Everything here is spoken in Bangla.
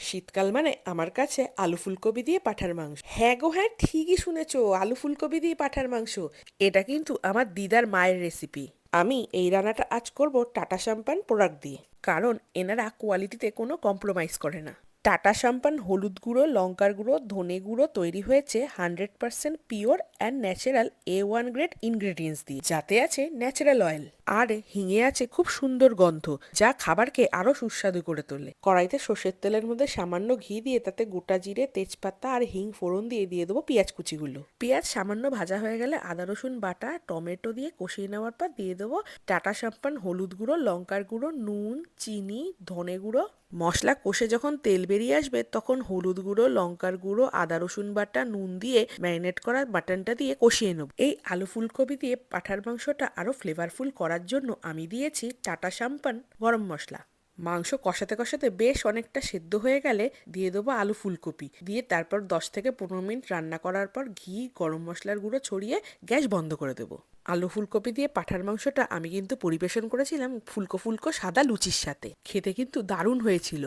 শীতকাল মানে আমার কাছে আলু ফুলকপি দিয়ে পাঁঠার মাংস। হ্যাঁ গো হ্যাঁ, ঠিকই শুনেছো, আলু ফুলকপি দিয়ে পাঁঠার মাংস। এটা কিন্তু আমার দিদার মায়ের রেসিপি। আমি এই রান্নাটা আজ করব টাটা শ্যাম্পান প্রোডাক্ট দিয়ে, কারণ এনারা কোয়ালিটিতে কোনো কম্প্রোমাইজ করে না। টাটা শ্যাম্পান হলুদ গুঁড়ো, লঙ্কার গুঁড়ো, ধনে গুঁড়ো তৈরি হয়েছে 100% pure and natural A1 grade ingredients দিয়ে, যাতে আছে ন্যাচারাল অয়েল আর হিঙে আছে খুব সুন্দর গন্ধ, যা খাবারকে আরো সুস্বাদু করে তোলে। কড়াইতে সর্ষের তেলের মধ্যে সামান্য ঘি দিয়ে তাতে গোটা জিরে, তেজপাতা আর হিং ফোড়ন দিয়ে দেবো পেঁয়াজ কুচিগুলো। পেঁয়াজ সামান্য ভাজা হয়ে গেলে আদা রসুন বাটা, টমেটো দিয়ে কষিয়ে নেওয়ার পর দিয়ে দেবো টাটা শ্যাম্পান হলুদ গুঁড়ো, লঙ্কার গুঁড়ো, নুন, চিনি, ধনে গুঁড়ো। মশলা কষে যখন তেল বেরিয়ে আসবে তখন হলুদ গুঁড়ো, লঙ্কার গুঁড়ো, আদা রসুন বাটা, নুন দিয়ে ম্যারিনেট করা মাটনটা দিয়ে কষিয়ে নেব। এই আলু ফুলকপি দিয়ে পাঁঠার মাংসটা আরো ফ্লেভারফুল করার জন্য আমি দিয়েছি টাটা শ্যাম্পান গরম মশলা। মাংস কষাতে কষাতে বেশ অনেকটা সেদ্ধ হয়ে গেলে দিয়ে দেবো আলু ফুলকপি দিয়ে, তারপর 10 থেকে 15 মিনিট রান্না করার পর ঘি, গরম মশলার গুঁড়ো ছড়িয়ে গ্যাস বন্ধ করে দেবো। আলু ফুলকপি দিয়ে পাঁঠার মাংসটা আমি কিন্তু পরিবেশন করেছিলাম ফুলকো ফুলকো সাদা লুচির সাথে। খেতে কিন্তু দারুণ হয়েছিল।